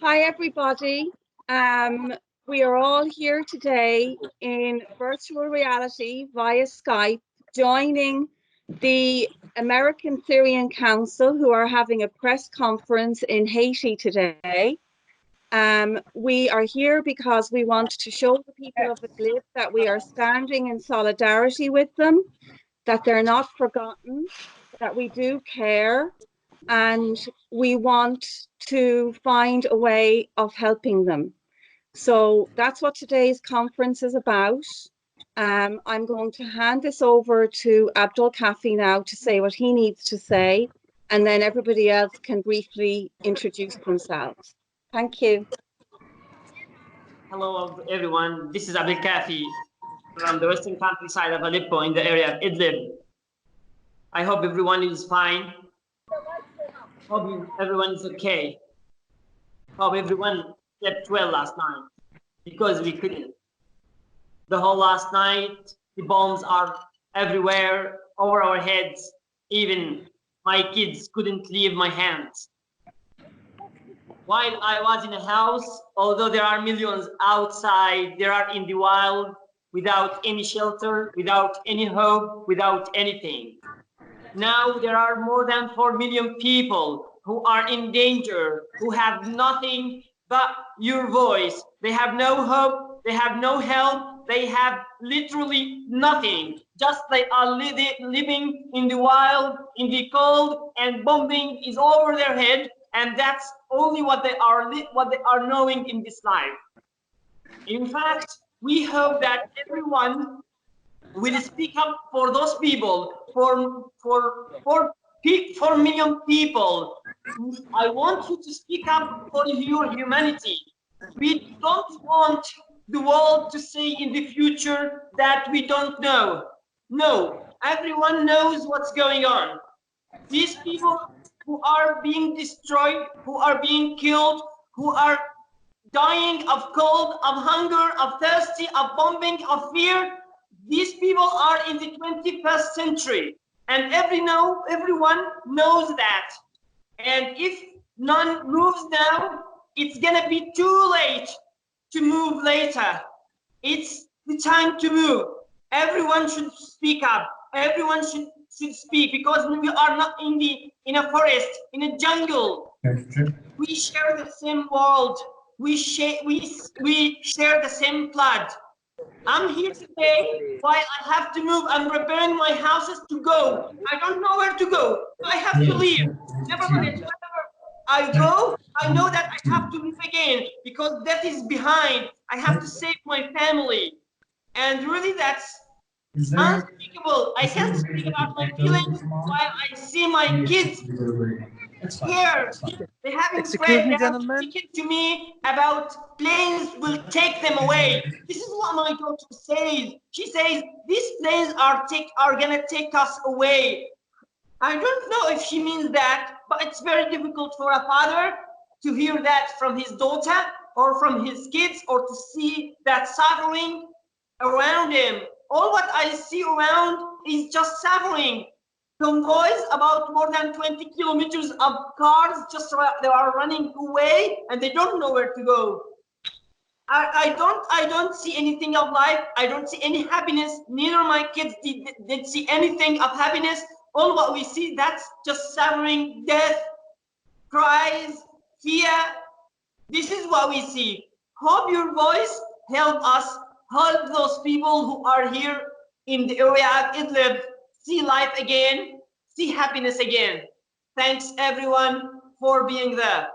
Hi, everybody. We are all here today in virtual reality via Skype, joining the American Syrian Council, who are having a press conference in Haiti today. We are here because we want to show the people of Idlib that we are standing in solidarity with them, that they're not forgotten, that we do care, and we want to find a way of helping them. So that's what today's conference is about. I'm going to hand this over to Abdul Kafi now to say what he needs to say, and then everybody else can briefly introduce themselves. Thank you. Hello, everyone. This is Abdul Kafi from the western countryside of Aleppo in the area of Idlib. I hope everyone is fine. Hope everyone is okay. Hope everyone slept well last night, because we couldn't. The whole last night, the bombs are everywhere over our heads. Even my kids couldn't leave my hands. While I was in a house, although there are millions outside, there are in the wild, without any shelter, without any hope, without anything. Now there are more than 4 million people who are in danger, who have nothing but your voice. They have no hope, they have no help, they have literally nothing. Just they are living in the wild, in the cold, and bombing is over their head, and that's only what they are knowing in this life. In fact, we hope that everyone will speak up for those people, for 4 million people. I want you to speak up for your humanity. We don't want the world to say in the future that we don't know. No, everyone knows what's going on. These people who are being destroyed, who are being killed, who are dying of cold, of hunger, of thirsty, of bombing, of fear, these people are in the 21st century, and everyone knows that. And if none moves now, it's gonna be too late to move later. It's the time to move. Everyone should speak up. Everyone should speak, because we are not in a forest, in a jungle. We share the same world. We share the same blood. I'm here today while I have to move. I'm preparing my houses to go. I don't know where to go. I have to leave. Nevertheless, wherever I go, I know that I have to live again, because death is behind. I have to save my family. And really, that's unspeakable. I can't speak about my feelings while I see my kids here. They haven't spread. They have speaking to me about planes will take them away. This is what my daughter says. She says these planes are gonna take us away. I don't know if she means that, but it's very difficult for a father to hear that from his daughter or from his kids, or to see that suffering around him. All what I see around is just suffering. Convoys about more than 20 kilometers of cars, just they are running away, and they don't know where to go. I don't see anything of life. I don't see any happiness. Neither my kids did see anything of happiness. All what we see, that's just suffering, death, cries, fear. This is what we see. Hope your voice help us, help those people who are here in the area of Idlib see life again, see happiness again. Thanks everyone for being there.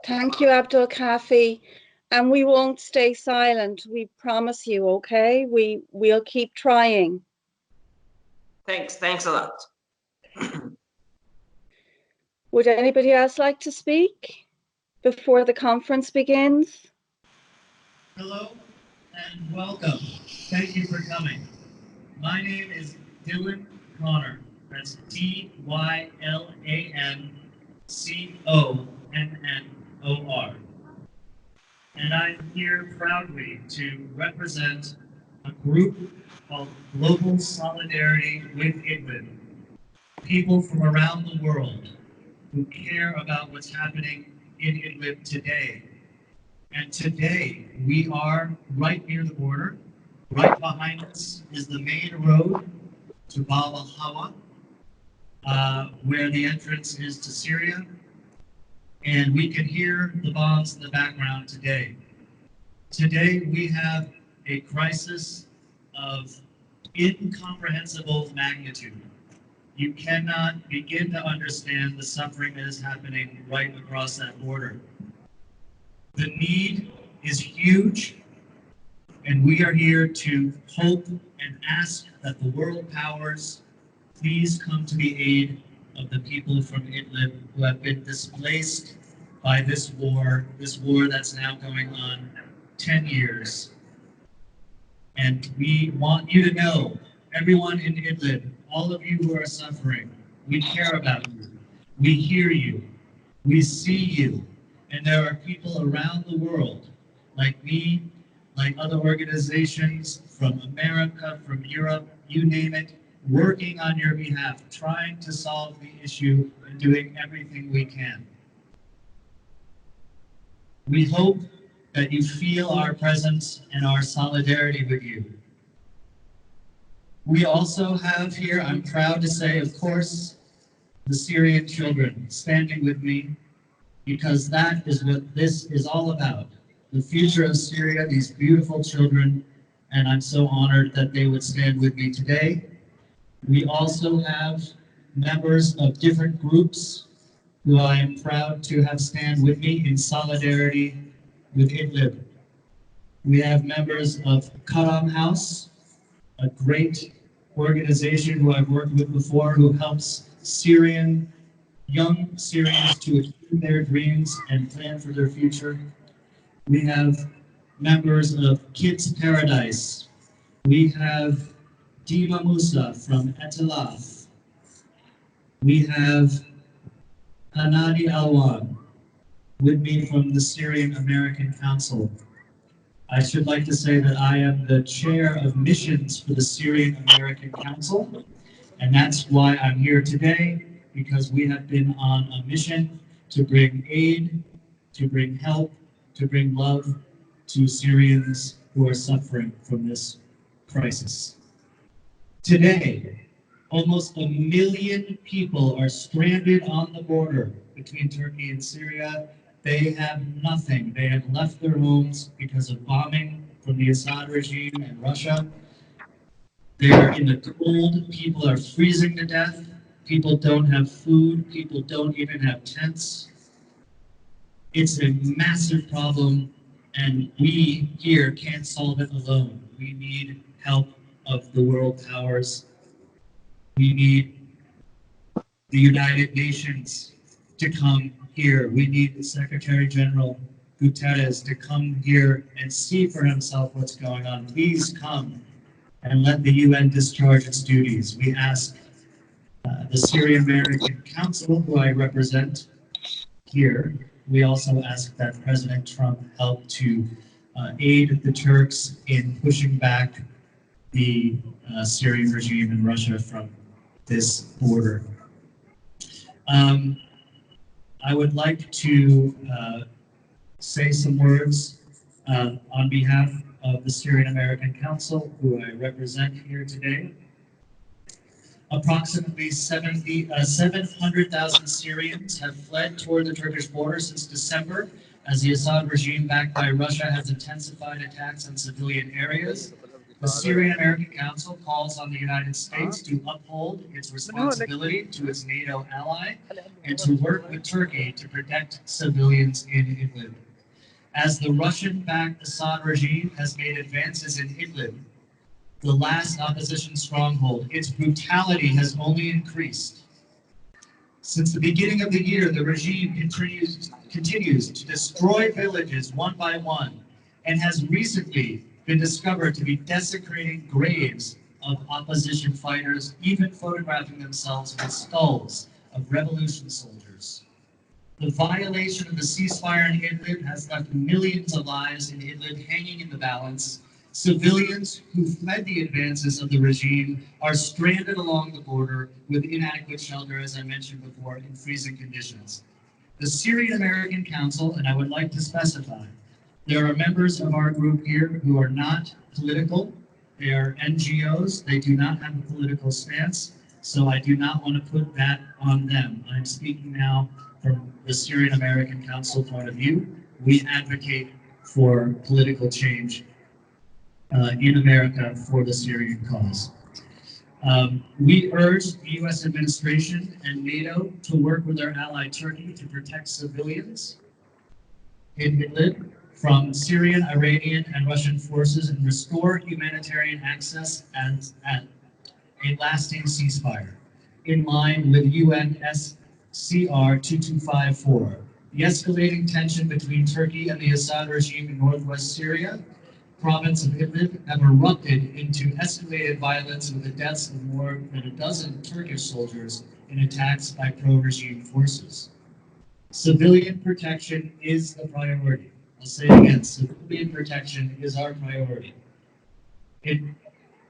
Thank you, Abdul Kafi. And we won't stay silent. We promise you, okay? We'll keep trying. Thanks a lot. Would anybody else like to speak before the conference begins? Hello and welcome. Thank you for coming. My name is Dylan Connor. That's DYLANCONNOR. And I'm here proudly to represent a group called Global Solidarity with Idlib. People from around the world who care about what's happening in Idlib today. And today, we are right near the border. Right behind us is the main road to Bab al-Hawa, where the entrance is to Syria. And we can hear the bombs in the background today. Today, we have a crisis of incomprehensible magnitude. You cannot begin to understand the suffering that is happening right across that border. The need is huge, and we are here to hope and ask that the world powers please come to the aid of the people from Idlib who have been displaced by this war that's now going on 10 years. And we want you to know, everyone in Idlib, all of you who are suffering, we care about you. We hear you. We see you. And there are people around the world, like me, like other organizations from America, from Europe, you name it, working on your behalf, trying to solve the issue and doing everything we can. We hope that you feel our presence and our solidarity with you. We also have here, I'm proud to say, of course, the Syrian children standing with me, because that is what this is all about. The future of Syria, these beautiful children, and I'm so honored that they would stand with me today. We also have members of different groups who I am proud to have stand with me in solidarity with Idlib. We have members of Karam House, a great organization who I've worked with before, who helps young Syrians to achieve their dreams and plan for their future. We have members of Kids Paradise. We have Dima Musa from Etalaf. We have Hanadi Alwan with me from the Syrian American Council. I should like to say that I am the chair of missions for the Syrian American Council, and that's why I'm here today, because we have been on a mission to bring aid, to bring help, to bring love to Syrians who are suffering from this crisis. Today, almost 1 million people are stranded on the border between Turkey and Syria. They have nothing. They have left their homes because of bombing from the Assad regime and Russia. They're in the cold. People are freezing to death. People don't have food. People don't even have tents. It's a massive problem, and we here can't solve it alone. We need help of the world powers. We need the United Nations to come here. We need the Secretary General Guterres to come here and see for himself what's going on. Please come and let the UN discharge its duties. We ask the Syrian American Council, who I represent here, we also ask that President Trump help to aid the Turks in pushing back the Syrian regime in Russia from this border. I would like to say some words on behalf of the Syrian American Council, who I represent here today. Approximately 700,000 Syrians have fled toward the Turkish border since December, as the Assad regime, backed by Russia, has intensified attacks on civilian areas. The Syrian American Council calls on the United States to uphold its responsibility to its NATO ally and to work with Turkey to protect civilians in Idlib. As the Russian-backed Assad regime has made advances in Idlib, the last opposition stronghold, its brutality has only increased. Since the beginning of the year, the regime continues to destroy villages one by one, and has recently been discovered to be desecrating graves of opposition fighters, even photographing themselves with skulls of revolution soldiers. The violation of the ceasefire in Idlib has left millions of lives in Idlib hanging in the balance. Civilians who fled the advances of the regime are stranded along the border with inadequate shelter, as I mentioned before, in freezing conditions. The Syrian American Council, and I would like to specify, there are members of our group here who are not political. They are NGOs. They do not have a political stance, so I do not want to put that on them. I'm speaking now from the Syrian American Council point of view. We advocate for political change in America for the Syrian cause. We urge the U.S. administration and NATO to work with our ally Turkey to protect civilians in Idlib from Syrian, Iranian, and Russian forces and restore humanitarian access and a lasting ceasefire in line with UNSCR 2254. The escalating tension between Turkey and the Assad regime in northwest Syria province of Idlib have erupted into escalated violence with the deaths of more than a dozen Turkish soldiers in attacks by pro-regime forces. Civilian protection is the priority. I'll say it again, civilian protection is our priority. It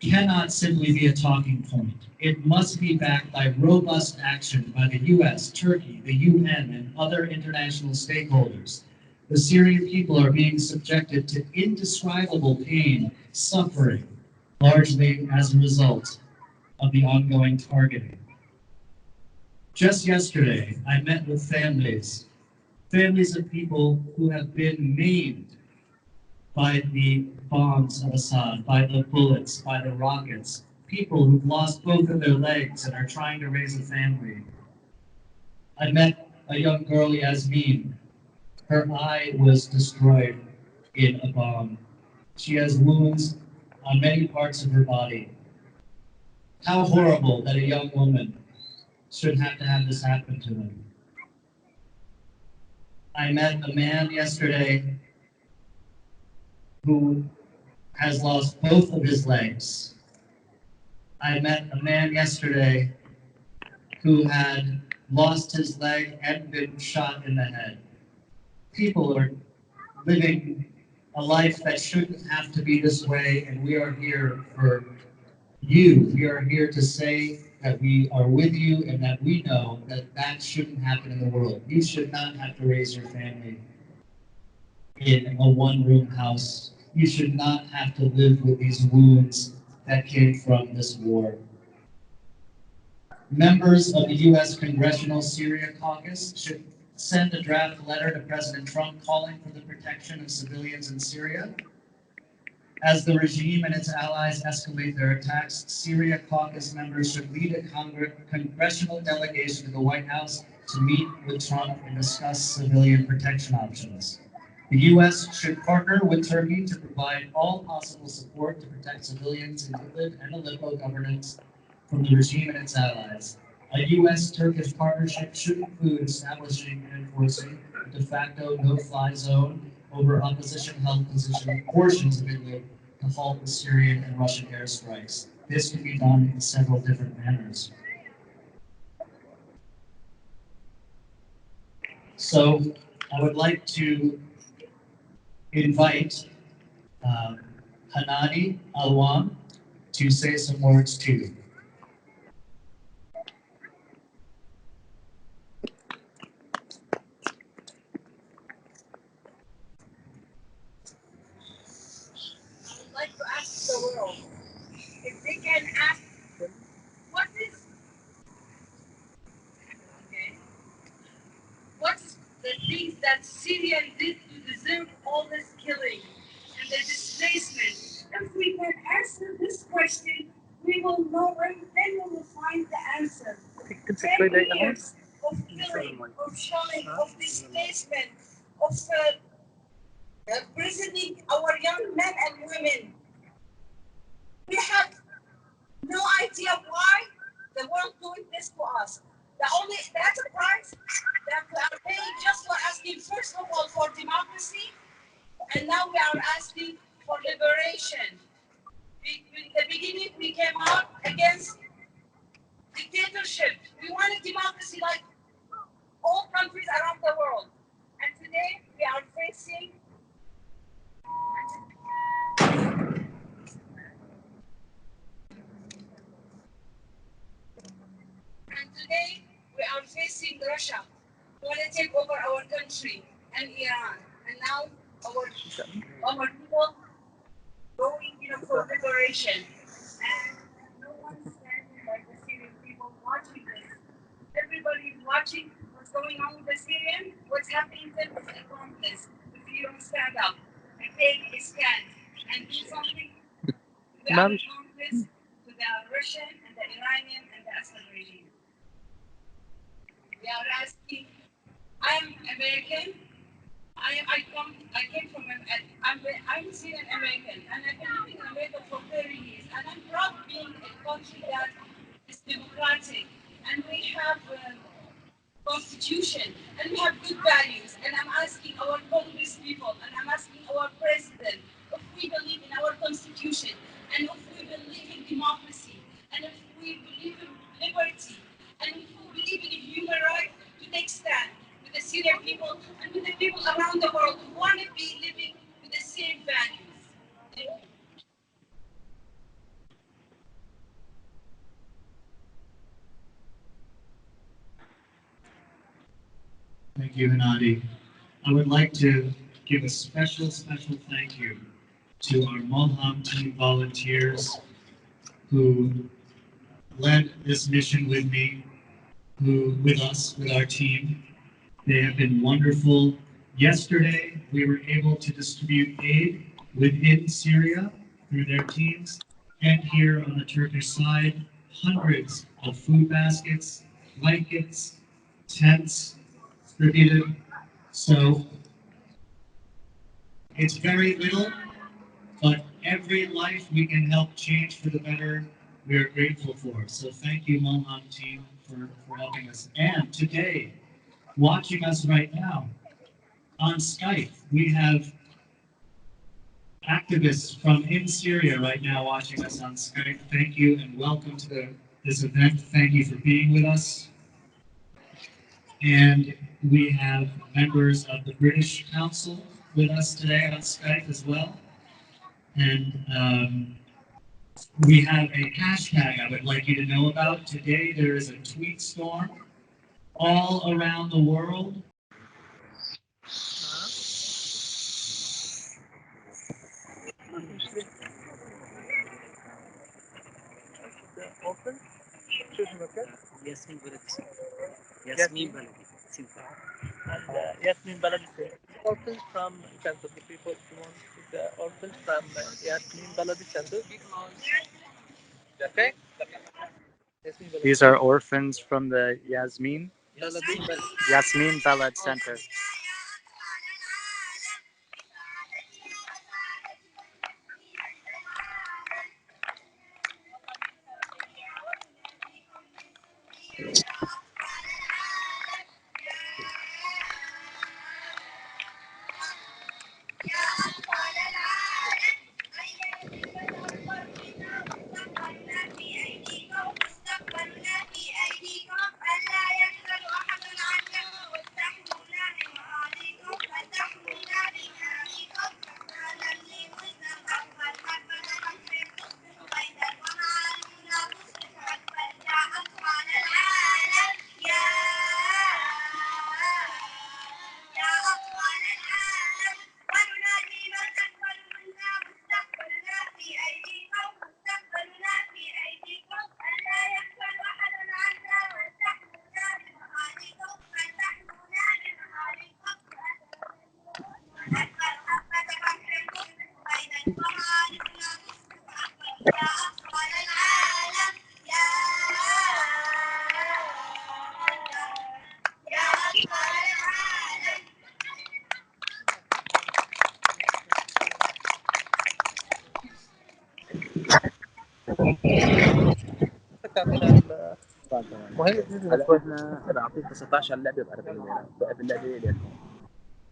cannot simply be a talking point. It must be backed by robust action by the US, Turkey, the UN, and other international stakeholders. The Syrian people are being subjected to indescribable pain, suffering, largely as a result of the ongoing targeting. Just yesterday, I met with families of people who have been maimed by the bombs of Assad, by the bullets, by the rockets, people who've lost both of their legs and are trying to raise a family. I met a young girl, Yasmin. Her eye was destroyed in a bomb. She has wounds on many parts of her body. How horrible that a young woman should have to have this happen to them. I met a man yesterday who has lost both of his legs. I met a man yesterday who had lost his leg and been shot in the head. People are living a life that shouldn't have to be this way, and we are here for you. We are here to say that we are with you and that we know that that shouldn't happen in the world. You should not have to raise your family in a one-room house. You should not have to live with these wounds that came from this war. Members of the U.S. Congressional Syria Caucus should send a draft letter to President Trump calling for the protection of civilians in Syria. As the regime and its allies escalate their attacks, Syria Caucus members should lead a congressional delegation to the White House to meet with Trump and discuss civilian protection options. The U.S. should partner with Turkey to provide all possible support to protect civilians in Idlib and Aleppo governance from the regime and its allies. A U.S.-Turkish partnership should include establishing and enforcing a de facto no-fly zone over opposition-held portions of Idlib to halt the Syrian and Russian airstrikes. This can be done in several different manners. So I would like to invite Hanani Alwan to say some words too. I'd like to ask the world if they can ask what is what's the things that Syrians did to deserve all this killing and the displacement. If we can answer this question, we will know and then we will find the answer. 10 years of killing, of shelling, of displacement, of imprisoning our young men and women. We have no idea why the world doing this to us. That's a price that we are paying just for asking, first of all, for democracy, and now we are asking for liberation. In the beginning, we came out against dictatorship. We wanted democracy like all countries around the world. And today, we are facing Russia. We want to take over over our country and Iran. And now our people going, for liberation. And no one is standing like the Syrian people watching this. Everybody is watching what's going on with the Syrian, what's happening to them is accomplice. If you don't stand up and take a stand and do something to the accomplice, to the Russian and the Iranian and the Assad regime. We are asking, I'm American. I came from I'm Syrian American, and I've been living in America for 30 years, and I'm proud of being a country that is democratic, and we have a constitution, and we have good values, and I'm asking our Congress people, and I'm asking our president, if we believe in our constitution, and if we believe in democracy, and if we believe in liberty, and if we believe in human rights, to take stand with the Syrian people and with the people around the world who want to be living with the same values. Thank you. Thank you, Hanadi. I would like to give a special thank you to our Moham team volunteers who led this mission with me, with our team. They have been wonderful. Yesterday, we were able to distribute aid within Syria through their teams, and here on the Turkish side, hundreds of food baskets, blankets, tents distributed. So it's very little, but every life we can help change for the better, we are grateful for. So thank you, Moham team, for helping us. And today, watching us right now on Skype, we have activists from in Syria right now watching us on Skype. Thank you and welcome to this event. Thank you for being with us. And we have members of the British Council with us today on Skype as well. And we have a hashtag I would like you to know about. Today there is a tweet storm all around the world. Yasmin Baladi. Yasmin Baladi. Simple. And Yasmin Baladi. Orphans from Center. The people who want the orphans from Yasmin Baladi Center. Okay? These are orphans from the Yasmin Balad Center.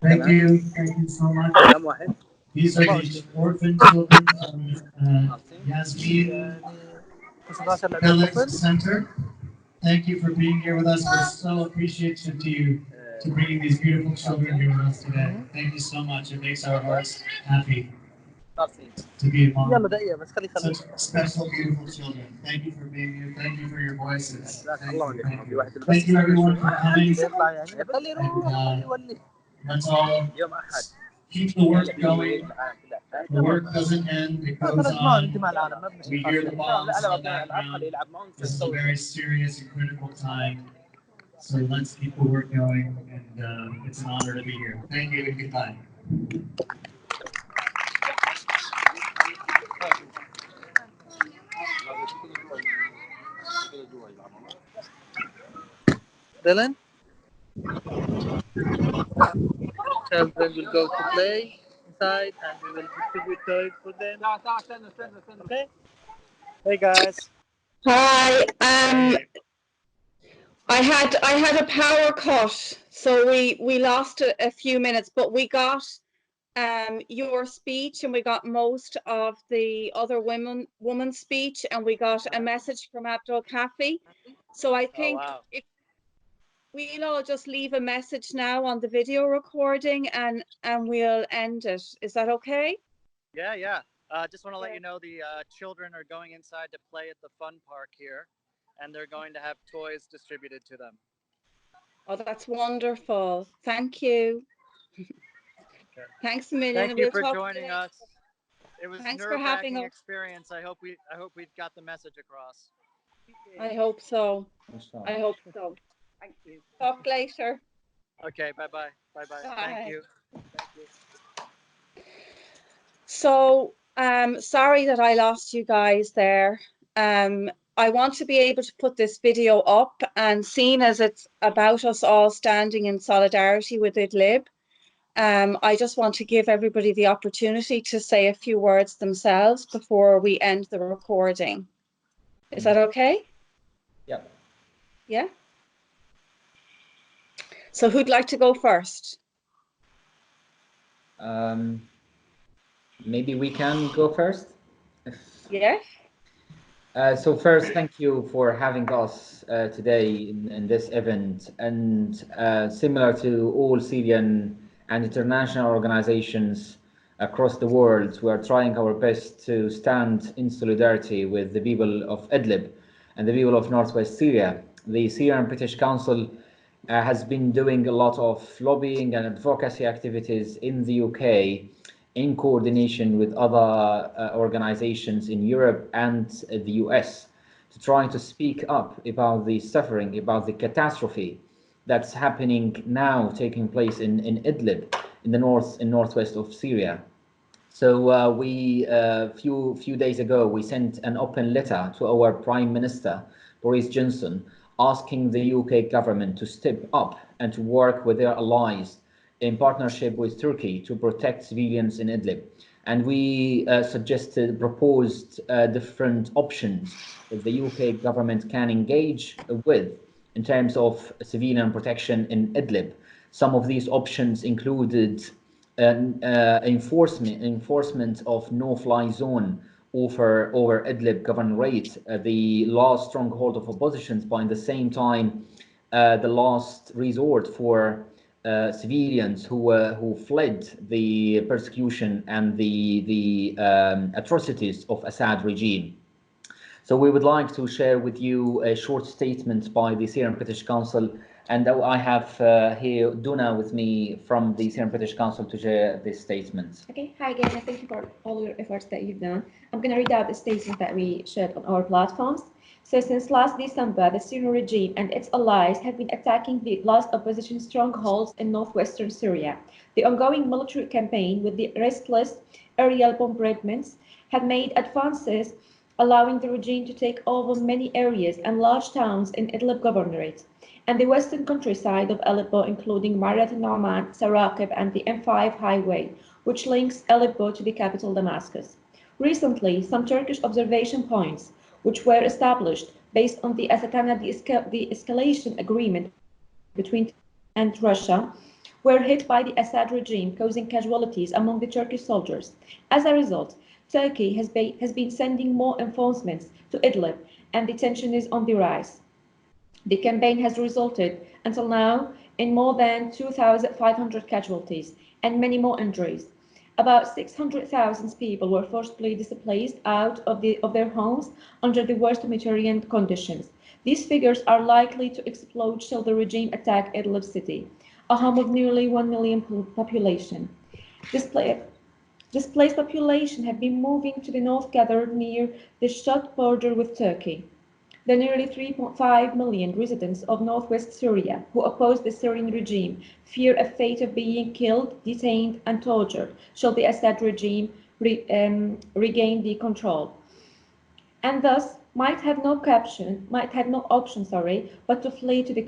Thank you so much. These are the orphan children from Yasmin Balad Center. Thank you for being here with us. We're so appreciative to you to bringing these beautiful children here with us today. Thank you so much. It makes our hearts happy. to be among يلا دقيقة بس خلي such special, beautiful children. Thank you for being here. Thank you for your voices. Thank you. Thank you. Thank you everyone for coming. يطلع يعني خلي And يروح يولي let's all يوم أحد keep the work going. The work doesn't end, it goes on. We hear the bombs in the background. This is a very serious and critical time. So let's keep the work going, and it's an honor to be here. Thank you and goodbye. Dylan? Children will go to play inside and we will distribute toys for them. Okay? Hey guys. Hi. I had a power cut, so we lost a few minutes, but we got your speech and we got most of the other woman's speech, and we got a message from Abdul Kafi. So I think if we'll all just leave a message now on the video recording and we'll end it. Is that okay? Yeah. Just want to let you know the children are going inside to play at the fun park here, and they're going to have toys distributed to them. Oh, that's wonderful. Thank you. Thanks a million. Thank you for joining us. It was Thanks for having nerve-wracking us. experience. I hope we got the message across. I hope so. I hope so. Thank you. Talk later. Okay, bye-bye. Bye-bye. Thank you. Thank you. So, sorry that I lost you guys there. I want to be able to put this video up, and seeing as it's about us all standing in solidarity with Idlib, I just want to give everybody the opportunity to say a few words themselves before we end the recording. Is that okay? Yep. Yeah? So who'd like to go first? Maybe we can go first. Yes. So first, thank you for having us today in this event. And similar to all Syrian and international organizations across the world, we are trying our best to stand in solidarity with the people of Idlib and the people of Northwest Syria. The Syrian British Council has been doing a lot of lobbying and advocacy activities in the UK in coordination with other organizations in Europe and the US to try to speak up about the suffering, about the catastrophe that's happening now, taking place in Idlib, in the northwest of Syria. So we few days ago we sent an open letter to our Prime Minister Boris Johnson, asking the UK government to step up and to work with their allies in partnership with Turkey to protect civilians in Idlib. And we proposed different options that the UK government can engage with in terms of civilian protection in Idlib. Some of these options included enforcement of no-fly zone over Idlib governorate, the last stronghold of oppositions, but at the same time the last resort for civilians who fled the persecution and the atrocities of Assad regime. So we would like to share with you a short statement by the Syrian British Council, and I have here Duna with me from the Syrian British Council to share this statement. Okay, hi again, and thank you for all your efforts that you've done. I'm going to read out the statement that we shared on our platforms. So since last December, the Syrian regime and its allies have been attacking the last opposition strongholds in northwestern Syria. The ongoing military campaign with the restless aerial bombardments have made advances, allowing the regime to take over many areas and large towns in Idlib governorate and the western countryside of Aleppo, including Marat al-Nu'man, Sarakib, and the M5 highway, which links Aleppo to the capital Damascus. Recently, some Turkish observation points, which were established based on the Asatana de-escalation agreement between and Russia, were hit by the Assad regime, causing casualties among the Turkish soldiers. As a result, Turkey has been sending more reinforcements to Idlib, and the tension is on the rise. The campaign has resulted, until now, in more than 2,500 casualties and many more injuries. About 600,000 people were forcibly displaced out of their homes under the worst humanitarian conditions. These figures are likely to explode should the regime attack Idlib city, a home of nearly 1 million population. Displaced population have been moving to the north, gathered near the shut border with Turkey. The nearly 3.5 million residents of northwest Syria who oppose the Syrian regime fear a fate of being killed, detained, and tortured should the Assad regime regain the control, and thus might have no option, but to flee the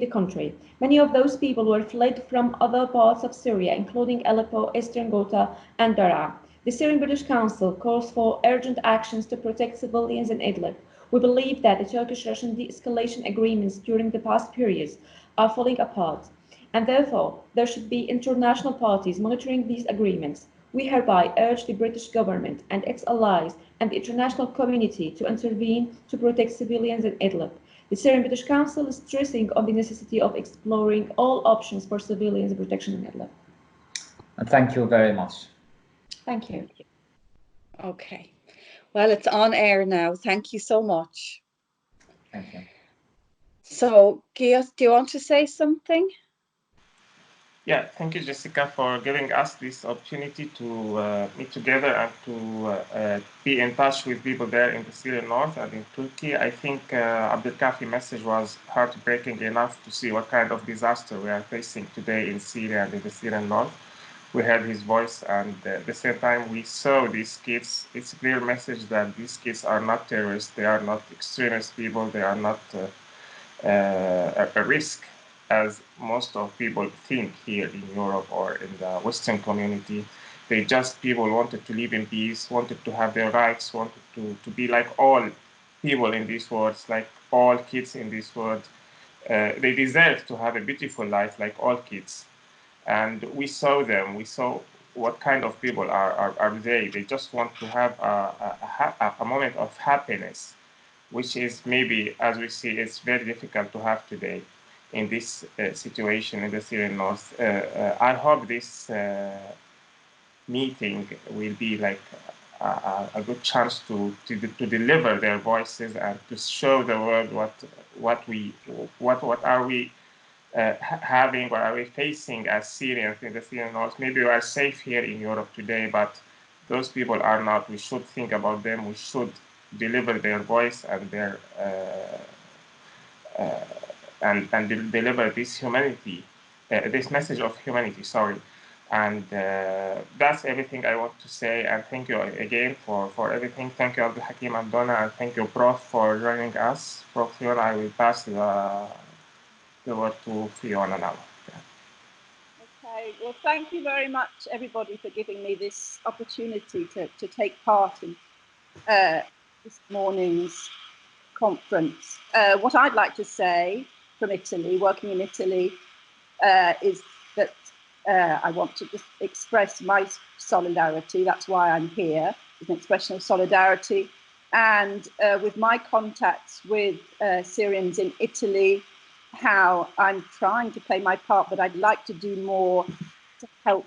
country. Many of those people were fled from other parts of Syria, including Aleppo, Eastern Ghouta, and Daraa. The Syrian British Council calls for urgent actions to protect civilians in Idlib. We believe that the Turkish-Russian de-escalation agreements during the past periods are falling apart, and therefore there should be international parties monitoring these agreements. We hereby urge the British government and its allies and the international community to intervene to protect civilians in Idlib. The Syrian British Council is stressing on the necessity of exploring all options for civilians protection in Idlib. Thank you very much. Thank you. Okay. Well, it's on air now. Thank you so much. Thank you. So, Gios, do you want to say something? Yeah, thank you, Jessica, for giving us this opportunity to meet together and to be in touch with people there in the Syrian north and in Turkey. I think Abdel Kafi's message was heartbreaking enough to see what kind of disaster we are facing today in Syria and in the Syrian north. We heard his voice, and at the same time we saw these kids. It's a clear message that these kids are not terrorists, they are not extremist people, they are not a risk, as most of people think here in Europe or in the Western community. They just, people wanted to live in peace, wanted to have their rights, wanted to be like all people in this world, like all kids in this world. They deserve to have a beautiful life like all kids. And we saw them, we saw what kind of people are they. They just want to have a moment of happiness, which is maybe, as we see, it's very difficult to have today in this situation in the Syrian north. I hope this meeting will be like a good chance to deliver their voices and to show the world what are we having, what are we facing as Syrians in the Syrian north. Maybe we are safe here in Europe today, but those people are not. We should think about them. We should deliver their voice and their deliver this humanity, this message of humanity. Sorry, and that's everything I want to say. And thank you again for everything. Thank you, Abdul Hakim and Donna, and thank you, Prof, for joining us. Prof Fiona, I will pass the word to Fiona now. Okay, well, thank you very much, everybody, for giving me this opportunity to take part in this morning's conference. What I'd like to say from Italy, working in Italy, is that I want to just express my solidarity. That's why I'm here, it's an expression of solidarity. And with my contacts with Syrians in Italy, how I'm trying to play my part, but I'd like to do more to help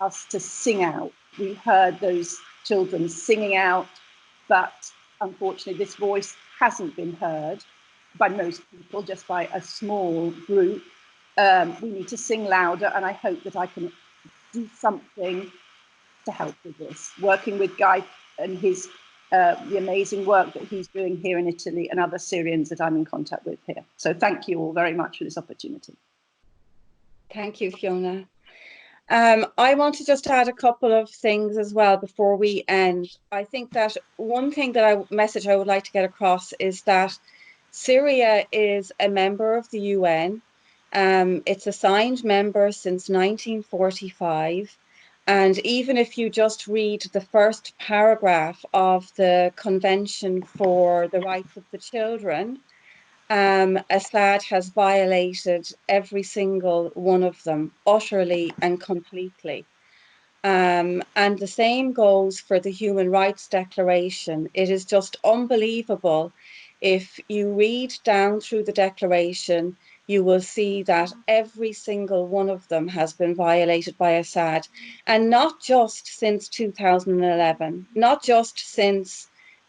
us to sing out. We heard those children singing out, but unfortunately this voice hasn't been heard by most people, just by a small group. We need to sing louder, and I hope that I can do something to help with this, working with Guy and his the amazing work that he's doing here in Italy and other Syrians that I'm in contact with here. So thank you all very much for this opportunity. Thank you, Fiona. I want to just add a couple of things as well before we end. I think that one thing that message I would like to get across is that Syria is a member of the UN. It's a signed member since 1945. And even if you just read the first paragraph of the Convention for the Rights of the Children, Assad has violated every single one of them utterly and completely. And the same goes for the Human Rights Declaration. It is just unbelievable. If you read down through the declaration, you will see that every single one of them has been violated by Assad. And not just since 2011, not just since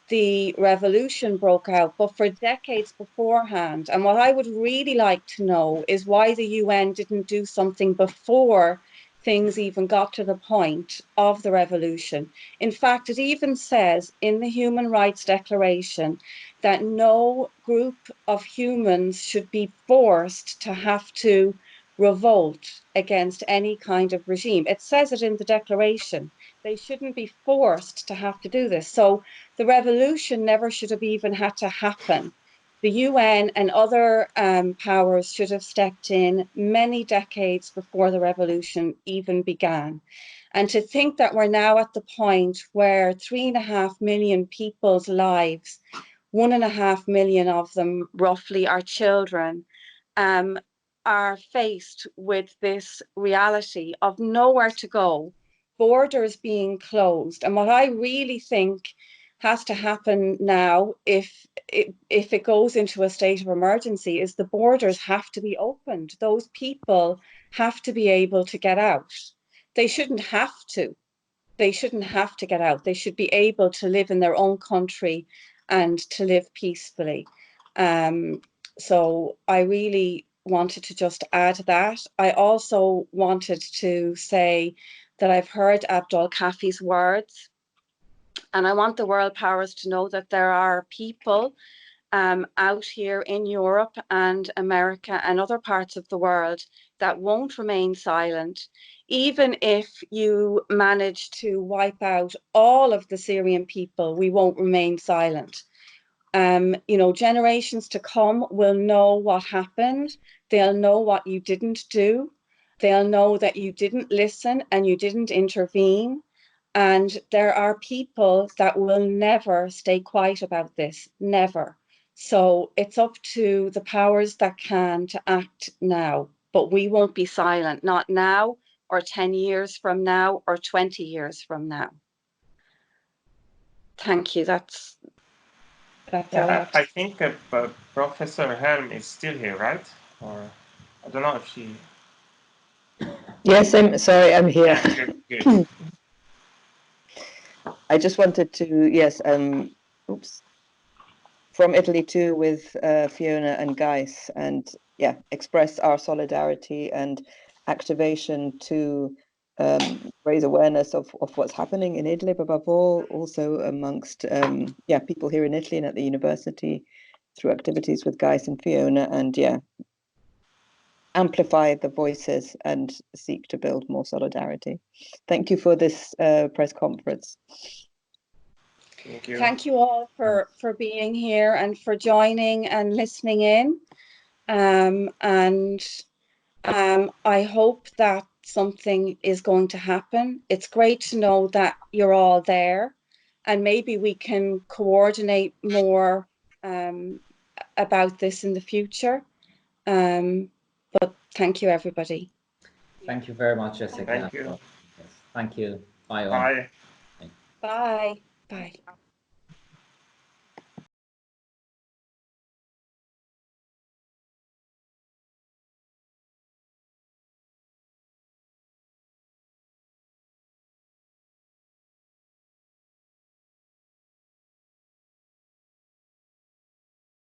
the revolution broke out, but for decades beforehand. And what I would really like to know is why the UN didn't do something before things even got to the point of the revolution. In fact, it even says in the Human Rights Declaration that no group of humans should be forced to have to revolt against any kind of regime. It says it in the declaration. They shouldn't be forced to have to do this. So the revolution never should have even had to happen. The UN and other powers should have stepped in many decades before the revolution even began. And to think that we're now at the point where 3.5 million people's lives, 1.5 million of them roughly are children, are faced with this reality of nowhere to go, borders being closed. And what I really think has to happen now, if it goes into a state of emergency, is the borders have to be opened. Those people have to be able to get out. They shouldn't have to. They shouldn't have to get out. They should be able to live in their own country and to live peacefully. So I really wanted to just add that. I also wanted to say that I've heard Abdul Kafi's words, and I want the world powers to know that there are people out here in Europe and America and other parts of the world that won't remain silent, even if you manage to wipe out all of the Syrian people. We won't remain silent. Generations to come will know what happened. They'll know what you didn't do. They'll know that you didn't listen and you didn't intervene. And there are people that will never stay quiet about this, never. So it's up to the powers that can to act now, but we won't be silent, not now or 10 years from now or 20 years from now. Thank you. That's all I have to I think Professor Helm is still here, right? Or I don't know if she... Yes, I'm sorry, I'm here. Yeah, good. I just wanted to, yes, from Italy too, with Fiona and Geiss, and yeah, express our solidarity and activation to raise awareness of what's happening in Idlib, above all, also amongst people here in Italy and at the university through activities with Geiss and Fiona, and amplify the voices and seek to build more solidarity. Thank you for this press conference. Thank you. Thank you all for being here and for joining and listening in. I hope that something is going to happen. It's great to know that you're all there, and maybe we can coordinate more about this in the future. But thank you, everybody. Thank you very much, Jessica. Thank you. Yes, thank you. Bye all. Bye. Bye. Bye.